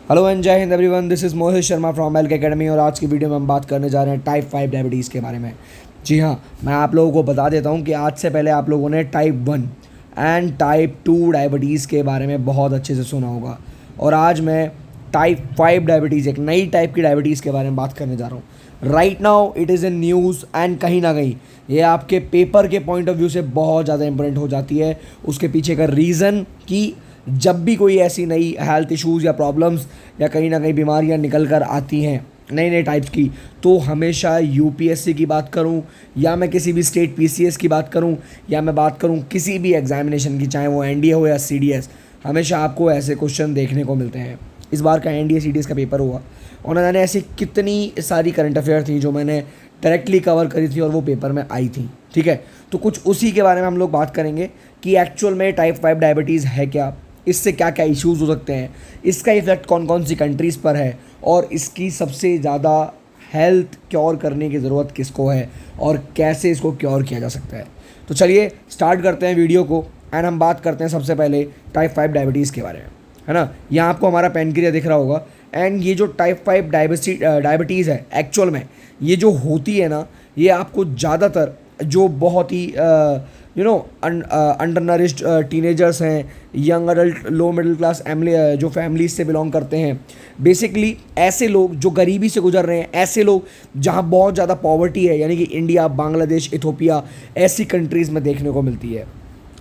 Hello and जय Hind everyone, this is Mohit Sharma from elk academy. और आज की वीडियो में हम बात करने जा रहे हैं टाइप 5 डायबिटीज़ के बारे में। जी हाँ, मैं आप लोगों को बता देता हूँ कि आज से पहले आप लोगों ने टाइप 1 एंड टाइप 2 डायबिटीज़ के बारे में बहुत अच्छे से सुना होगा, और आज मैं टाइप 5 डायबिटीज़, एक नई टाइप की डायबिटीज़ के बारे में बात करने जा रहा हूँ। Right now it is in news and कहीं ना कहीं ये आपके पेपर के पॉइंट ऑफ व्यू से बहुत ज़्यादा इंपॉर्टेंट हो जाती है। उसके पीछे का रीज़न कि जब भी कोई ऐसी नई हेल्थ इश्यूज़ या प्रॉब्लम्स या कहीं ना कहीं बीमारियां निकल कर आती हैं नई नई टाइप्स की, तो हमेशा यूपीएससी की बात करूं या मैं किसी भी स्टेट पीसीएस की बात करूं या मैं बात करूं किसी भी एग्जामिनेशन की, चाहे वो एनडीए हो या सीडीएस, हमेशा आपको ऐसे क्वेश्चन देखने को मिलते हैं। इस बार का एनडीए सीडीएस का पेपर हुआ और न जाने ऐसी कितनी सारी करंट अफेयर थी जो मैंने डायरेक्टली कवर करी थी और वो पेपर में आई थी। ठीक है, तो कुछ उसी के बारे में हम लोग बात करेंगे कि एक्चुअल में टाइप 5 डायबिटीज़ है क्या, इससे क्या क्या इश्यूज़ हो सकते हैं, इसका इफेक्ट कौन कौन सी कंट्रीज़ पर है, और इसकी सबसे ज़्यादा हेल्थ क्योर करने की ज़रूरत किसको है और कैसे इसको क्योर किया जा सकता है। तो चलिए स्टार्ट करते हैं वीडियो को एंड हम बात करते हैं सबसे पहले टाइप 5 डायबिटीज़ के बारे में, है ना। यहाँ आपको हमारा पैनक्रिया दिख रहा होगा, एंड ये जो टाइप 5 डायबिटीज़ है एक्चुअल में ये जो होती है ना, ये आपको ज़्यादातर जो बहुत ही अंडर नरिश्ड टीनेजर्स हैं, young adult, low middle class जो फैमिलीज से बिलोंग करते हैं, बेसिकली ऐसे लोग जो गरीबी से गुजर रहे हैं, ऐसे लोग जहां बहुत ज़्यादा पॉवर्टी है, यानी कि इंडिया, बांग्लादेश, इथोपिया, ऐसी कंट्रीज़ में देखने को मिलती है।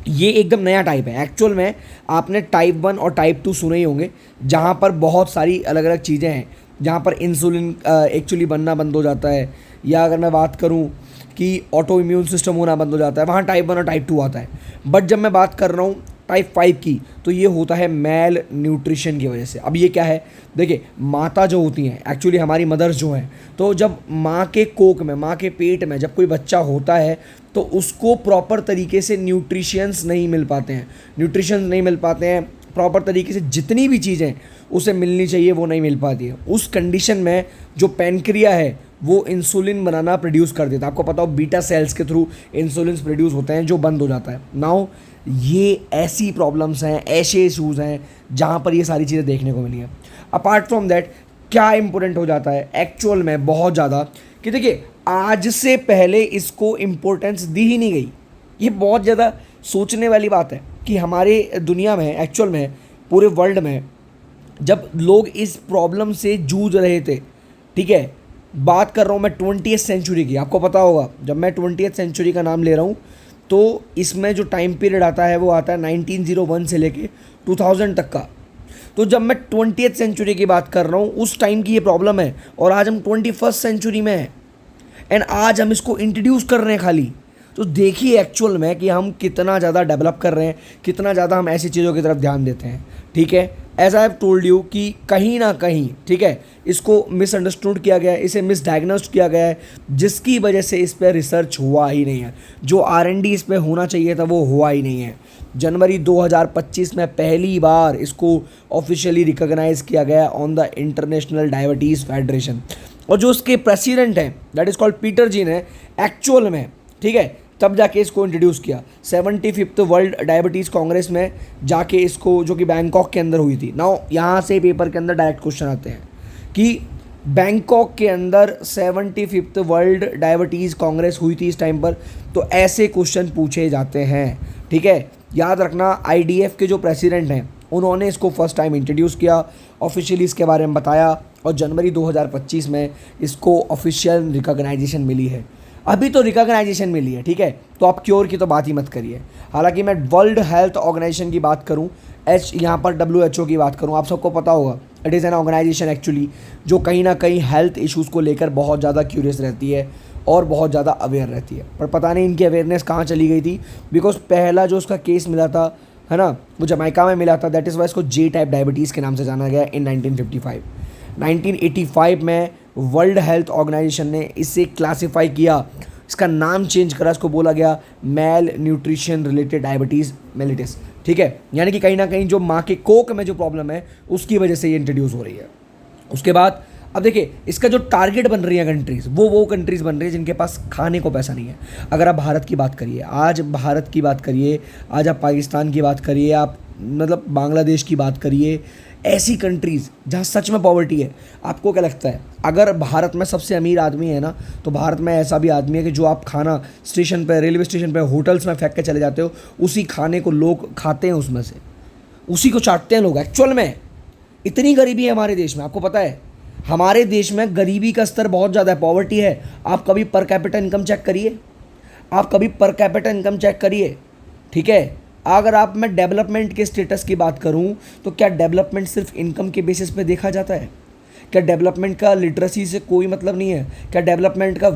ये एकदम नया टाइप है। एक्चुअल में आपने टाइप 1 और टाइप 2 सुने ही होंगे, जहाँ पर बहुत सारी अलग अलग चीज़ें हैं, जहाँ पर इंसुलिन एक्चुअली बनना बंद हो जाता है, या अगर मैं बात करूँ कि ऑटो इम्यून सिस्टम होना बंद हो जाता है, वहाँ टाइप 1 और टाइप 2 आता है। बट जब मैं बात कर रहा हूँ टाइप 5 की, तो ये होता है मेल न्यूट्रिशन की वजह से। अब ये क्या है, देखिए, माता जो होती हैं, एक्चुअली हमारी मदर्स जो हैं, तो जब माँ के कोख में, माँ के पेट में जब कोई बच्चा होता है तो उसको प्रॉपर तरीके से न्यूट्रिशंस नहीं मिल पाते हैं, प्रॉपर तरीके से जितनी भी चीज़ें उसे मिलनी चाहिए वो नहीं मिल पाती है। उस कंडीशन में जो पैनक्रिया है वो इंसुलिन बनाना प्रोड्यूस कर देता है। आपको पता हो बीटा सेल्स के थ्रू इंसुलिन प्रोड्यूस होते हैं जो बंद हो जाता है। नाउ ये ऐसी प्रॉब्लम्स हैं, ऐसे इशूज़ हैं जहाँ पर ये सारी चीज़ें देखने को मिली हैं। अपार्ट फ्रॉम दैट क्या इंपॉर्टेंट हो जाता है एक्चुअल में बहुत ज़्यादा, कि देखिए आज से पहले इसको इम्पोर्टेंस दी ही नहीं गई। ये बहुत ज़्यादा सोचने वाली बात है कि हमारे दुनिया में, एक्चुअल में पूरे वर्ल्ड में, जब लोग इस प्रॉब्लम से जूझ रहे थे, ठीक है, बात कर रहा हूँ मैं 20th सेंचुरी की। आपको पता होगा जब मैं 20th सेंचुरी का नाम ले रहा हूँ तो इसमें जो टाइम पीरियड आता है वो आता है 1901 से लेके 2000 तक का। तो जब मैं 20th सेंचुरी की बात कर रहा हूँ उस टाइम की ये प्रॉब्लम है, और आज हम 21st सेंचुरी में हैं एंड आज हम इसको इंट्रोड्यूस कर रहे हैं खाली। तो देखिए एक्चुअल में कि हम कितना ज़्यादा डेवलप कर रहे हैं, कितना ज़्यादा हम ऐसी चीज़ों की तरफ ध्यान देते हैं। ठीक है, as I have told you कि कहीं ना कहीं, ठीक है, इसको मिसअंडरस्टूड किया गया है, इसे मिसडायग्नोस्ड किया गया है, जिसकी वजह से इस पर रिसर्च हुआ ही नहीं है। जो R&D इस पर होना चाहिए था वो हुआ ही नहीं है। जनवरी 2025 में पहली बार इसको ऑफिशियली रिकॉग्नाइज किया गया on the international diabetes federation, और जो उसके प्रेसिडेंट हैं दैट इज़ कॉल्ड पीटर जी ने एक्चुअल में, ठीक है, तब जाके इसको इंट्रोड्यूस किया 75th वर्ल्ड डायबिटीज़ कांग्रेस में जाके इसको, जो कि बैंकॉक के अंदर हुई थी। नाउ यहाँ से पेपर के अंदर डायरेक्ट क्वेश्चन आते हैं कि बैंकॉक के अंदर 75th वर्ल्ड डायबिटीज़ कांग्रेस हुई थी इस टाइम पर, तो ऐसे क्वेश्चन पूछे जाते हैं। ठीक है, याद रखना IDF के जो प्रेसिडेंट हैं उन्होंने इसको फर्स्ट टाइम इंट्रोड्यूस किया, ऑफिशियली इसके बारे में बताया, और जनवरी 2025 में इसको ऑफिशियल रिकॉग्नाइजेशन मिली है। अभी तो रिकॉग्नाइजेशन मिली है, ठीक है, तो आप क्योर की तो बात ही मत करिए। हालांकि मैं वर्ल्ड हेल्थ ऑर्गेनाइजेशन की बात करूं, यहाँ पर WHO की बात करूं, आप सबको पता होगा it is an organization actually जो कहीं ना कहीं हेल्थ इश्यूज़ को लेकर बहुत ज़्यादा क्यूरियस रहती है और बहुत ज़्यादा अवेयर रहती है। पर पता नहीं इनकी अवेयरनेस कहाँ चली गई थी, बिकॉज पहला जो उसका केस मिला था, है ना, वो जमैका में मिला था। दैट इज़ वाई इसको J टाइप डायबिटीज़ के नाम से जाना गया इन 1955। 1985 में वर्ल्ड हेल्थ ऑर्गेनाइजेशन ने इसे क्लासिफाई किया, इसका नाम चेंज करा, इसको बोला गया mail nutrition related diabetes mellitus. ठीक है, यानी कि कहीं ना कहीं जो माँ के कोख में जो प्रॉब्लम है उसकी वजह से ये इंट्रोड्यूस हो रही है। उसके बाद अब देखिए इसका जो टारगेट बन रही है कंट्रीज़, वो कंट्रीज़ बन रही है जिनके पास खाने को पैसा नहीं है। अगर आप भारत की बात करिए, आज भारत की बात करिए, आज आप पाकिस्तान की बात करिए, आप मतलब बांग्लादेश की बात करिए, ऐसी कंट्रीज़ जहाँ सच में पॉवर्टी है, आपको क्या लगता है अगर भारत में सबसे अमीर आदमी है ना, तो भारत में ऐसा भी आदमी है कि जो आप खाना स्टेशन पर, रेलवे स्टेशन पर, होटल्स में फेंक के चले जाते हो, उसी खाने को लोग खाते हैं, उसमें से उसी को चाटते हैं लोग। एक्चुअल में इतनी गरीबी है हमारे देश में, आपको पता है हमारे देश में गरीबी का स्तर बहुत ज़्यादा है, पॉवर्टी है। आप कभी पर कैपिटा इनकम चेक करिए, आप कभी पर कैपिटा इनकम चेक करिए, ठीक है। अगर आप मैं डेवलपमेंट के स्टेटस की बात करूं तो क्या डेवलपमेंट सिर्फ इनकम के बेसिस पे देखा जाता है? क्या डेवलपमेंट का लिटरेसी से कोई मतलब नहीं है? क्या डेवलपमेंट का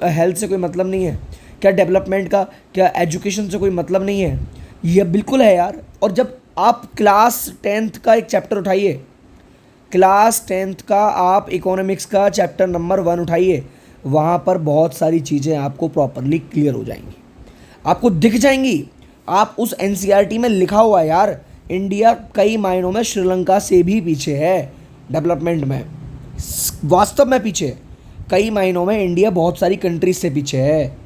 हेल्थ से कोई मतलब नहीं है? क्या डेवलपमेंट का क्या एजुकेशन से कोई मतलब नहीं है? यह बिल्कुल है यार। और जब आप क्लास 10th का एक चैप्टर उठाइए, क्लास 10th का आप इकोनॉमिक्स का चैप्टर नंबर 1 उठाइए, वहाँ पर बहुत सारी चीज़ें आपको प्रॉपरली क्लियर हो जाएंगी, आपको दिख जाएंगी। आप उस एनसीईआरटी में लिखा हुआ है यार, इंडिया कई मायनों में श्रीलंका से भी पीछे है डेवलपमेंट में, वास्तव में पीछे है। कई मायनों में इंडिया बहुत सारी कंट्रीज से पीछे है,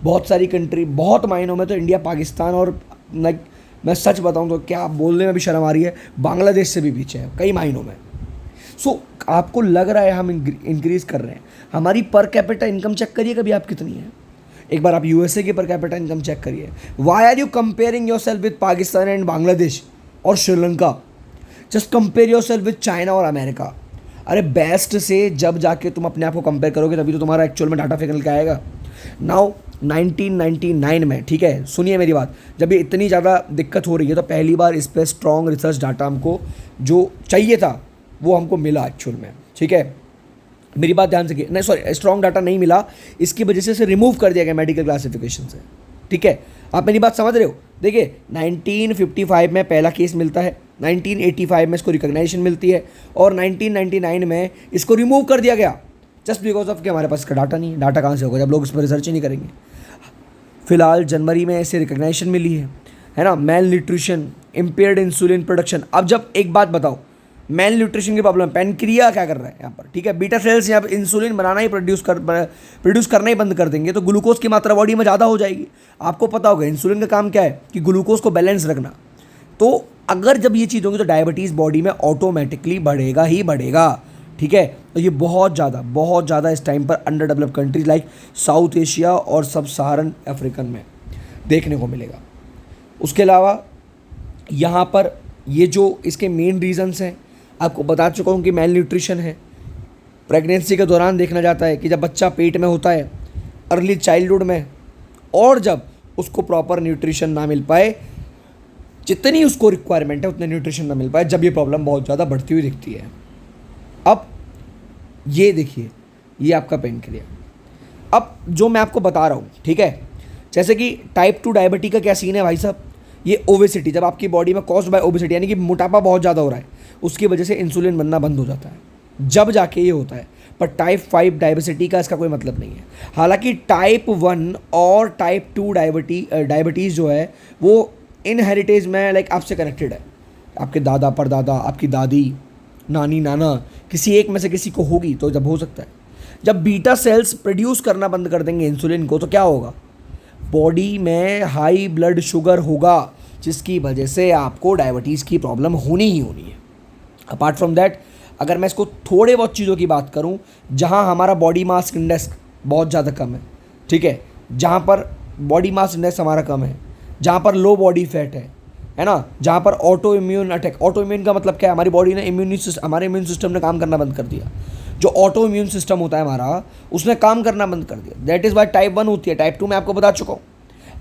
बहुत सारी कंट्री, बहुत मायनों में तो इंडिया पाकिस्तान और मैं सच बताऊं तो क्या बोलने में भी शर्म आ रही है, बांग्लादेश से भी पीछे है कई मायनों में। सो आपको लग रहा है हम इंक्रीज़ कर रहे हैं, हमारी पर कैपिटा इनकम चेक करिए कभी आप कितनी है। एक बार आप यूएसए की पर कैपिटा इनकम चेक करिए। Why are you comparing yourself with Pakistan and Bangladesh और Sri Lanka? Just compare yourself with China और अमेरिका। अरे बेस्ट से जब जाके तुम अपने आप को कंपेयर करोगे तभी तो तुम्हारा एक्चुअल में डाटा फिगर निकल के आएगा। नाउ 1999 में, ठीक है सुनिए मेरी बात, जब ये इतनी ज़्यादा दिक्कत हो रही है तो पहली बार इस पर स्ट्रॉन्ग रिसर्च डाटा हमको जो चाहिए था वो हमको मिला एक्चुअल में, ठीक है। मेरी बात ध्यान से, नहीं सॉरी, स्ट्रॉन्ग डाटा नहीं मिला, इसकी वजह से इसे रिमूव कर दिया गया मेडिकल क्लासिफिकेशन से, ठीक है। आप मेरी बात समझ रहे हो? देखिए 1955 में पहला केस मिलता है, 1985 में इसको रिकॉग्नाइजेशन मिलती है और 1999 में इसको रिमूव कर दिया गया जस्ट बिकॉज ऑफ कि हमारे पास इसका डाटा नहीं है। डाटा कहाँ से होगा जब लोग इस पर रिसर्च ही नहीं करेंगे। फिलहाल जनवरी में इसे रिकॉग्नाइजेशन मिली है ना। Mail nutrition, impaired insulin production. अब जब एक बात बताओ, मेल न्यूट्रिशन की प्रॉब्लम, पेनक्रिया क्या कर रहा है यहाँ पर, ठीक है। बीटा सेल्स यहाँ पर इंसुलिन बनाना ही प्रोड्यूस करना ही बंद कर देंगे तो ग्लूकोज की मात्रा बॉडी में ज़्यादा हो जाएगी। आपको पता होगा इंसुलिन का काम क्या है कि ग्लूकोज को बैलेंस रखना। तो अगर जब ये चीज़ होगी तो डायबिटीज़ बॉडी में ऑटोमेटिकली बढ़ेगा ही बढ़ेगा, ठीक है। तो ये बहुत ज़्यादा इस टाइम पर under developed countries like south Asia और सब सहारन अफ्रीकन में देखने को मिलेगा। उसके अलावा यहाँ पर ये जो इसके मेन रीजंस हैं आपको बता चुका हूँ कि मेल न्यूट्रिशन है, प्रेगनेंसी के दौरान देखना जाता है कि जब बच्चा पेट में होता है, अर्ली चाइल्डहुड में, और जब उसको प्रॉपर न्यूट्रिशन ना मिल पाए, जितनी उसको रिक्वायरमेंट है उतने न्यूट्रिशन ना मिल पाए, जब ये प्रॉब्लम बहुत ज़्यादा बढ़ती हुई दिखती है। अब ये देखिए, ये आपका पेनक्रिया। अब जो मैं आपको बता रहा हूँ, ठीक है, जैसे कि टाइप 2 डायबिटीज का क्या सीन है भाई साहब, ये ओबेसिटी, जब आपकी बॉडी में कॉज्ड बाय ओबेसिटी यानी कि मोटापा बहुत ज़्यादा हो रहा है, उसकी वजह से इंसुलिन बनना बंद हो जाता है, जब जाके ये होता है। पर टाइप 5 डायबिसिटी का इसका कोई मतलब नहीं है। हालांकि टाइप 1 और टाइप 2 डायबिटीज़ जो है वो इनहेरिटेज में लाइक आपसे कनेक्टेड है। आपके दादा परदादा, आपकी दादी, नानी, नाना, किसी एक में से किसी को होगी तो जब हो सकता है। जब बीटा सेल्स प्रोड्यूस करना बंद कर देंगे इंसुलिन को तो क्या होगा, बॉडी में हाई ब्लड शुगर होगा, जिसकी वजह से आपको डायबिटीज़ की प्रॉब्लम होनी ही होनी है। अपार्ट फ्रॉम दैट, अगर मैं इसको थोड़े बहुत चीज़ों की बात करूं, जहां हमारा बॉडी मास इंडेक्स बहुत ज़्यादा कम है, ठीक है, जहां पर बॉडी मास इंडेक्स हमारा कम है, जहां पर लो बॉडी फैट है ना, जहां पर auto immune attack, auto immune का मतलब क्या है, हमारी बॉडी ने हमारे इम्यून सिस्टम ने काम करना बंद कर दिया। जो ऑटो इम्यून सिस्टम होता है हमारा, उसने काम करना बंद कर दिया। दैट इज़ वाई टाइप 1 होती है। टाइप 2 मैं आपको बता चुका हूँ,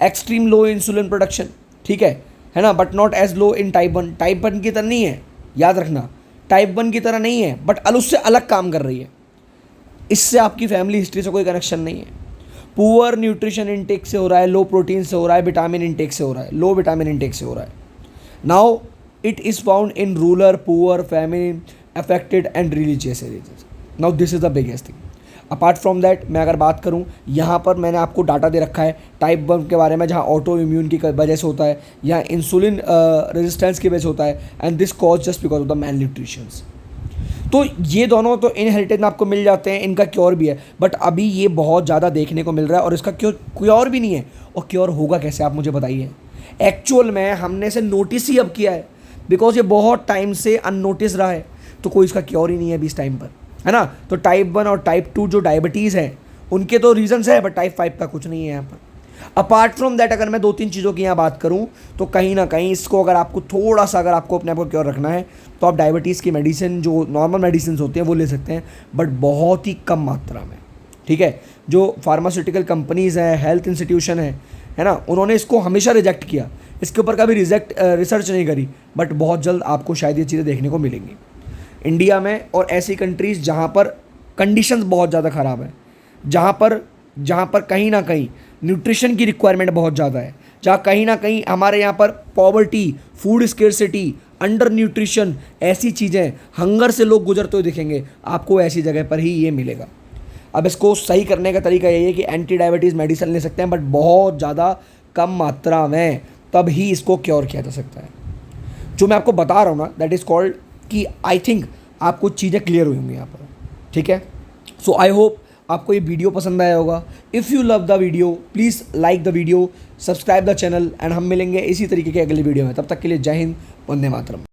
एक्सट्रीम लो इंसुलिन प्रोडक्शन, ठीक है ना, but not as low in type 1। Type 1 की तरह नहीं है, याद रखना, टाइप 1 की तरह नहीं है, बट उससे अलग काम कर रही है। इससे आपकी फैमिली हिस्ट्री से कोई कनेक्शन नहीं है। पुअर न्यूट्रिशन इंटेक से हो रहा है, लो प्रोटीन से हो रहा है, विटामिन इंटेक से हो रहा है, लो विटामिन इंटेक से हो रहा है। Now it is found in rural, poor, family affected and religious areas. Now this is the biggest thing. Apart from that, मैं अगर बात करूं, यहाँ पर मैंने आपको डाटा दे रखा है टाइप 1 के बारे में, जहाँ ऑटो इम्यून की वजह से होता है या इंसुलिन रेजिस्टेंस की वजह से होता है, and this cause just because of the malnutritions. तो ये दोनों तो इनहेरिटेड में आपको मिल जाते हैं, इनका क्योर भी है, बट अभी ये बहुत ज़्यादा देखने को मिल रहा है और इसका क्योर भी नहीं है। और क्योर होगा कैसे, आप मुझे बताइए। एक्चुअल में हमने इसे नोटिस ही अब किया है। बिकॉज ये बहुत टाइम से अननोटिस रहा है, तो कोई इसका क्योर ही नहीं है अभी इस टाइम पर, है ना। तो टाइप 1 और टाइप 2 जो डायबिटीज़ है उनके तो रीजंस है, बट टाइप 5 का कुछ नहीं है यहाँ पर। अपार्ट फ्रॉम दैट अगर मैं 2-3 चीज़ों की यहाँ बात करूँ तो कहीं ना कहीं इसको अगर आपको थोड़ा सा अगर आपको अपने आप को क्योर रखना है तो आप डायबिटीज़ की मेडिसिन जो नॉर्मल मेडिसिन होती हैं वो ले सकते हैं, बट बहुत ही कम मात्रा में, ठीक है। जो फार्मास्यूटिकल कंपनीज़ हैं, हेल्थ इंस्टीट्यूशन है ना, उन्होंने इसको हमेशा रिजेक्ट किया, इसके ऊपर कभी रिसर्च नहीं करी, बट बहुत जल्द आपको शायद ये चीज़ें देखने को मिलेंगी इंडिया में और ऐसी कंट्रीज़ जहाँ पर कंडीशंस बहुत ज़्यादा ख़राब है, जहाँ पर कहीं ना कहीं न्यूट्रिशन की रिक्वायरमेंट बहुत ज़्यादा है, जहाँ कहीं ना कहीं हमारे यहाँ पर poverty, food scarcity, under nutrition, ऐसी चीज़ें, हंगर से लोग गुजरते हुए दिखेंगे, आपको ऐसी जगह पर ही ये मिलेगा। अब इसको सही करने का तरीका यही है कि एंटी डायबिटीज़ मेडिसिन ले सकते हैं, बट बहुत ज़्यादा कम मात्रा में, तब ही इसको क्योर किया जा सकता है। जो मैं आपको बता रहा हूँ ना, दैट इज़ कॉल्ड कि आई थिंक आपको चीज़ें क्लियर हुई होंगी यहाँ पर, ठीक है। सो आई होप आपको ये वीडियो पसंद आया होगा। If you love the video please like the video, subscribe the channel, and हम मिलेंगे इसी तरीके के अगले वीडियो में। तब तक के लिए जय हिंद, वंदे मातरम।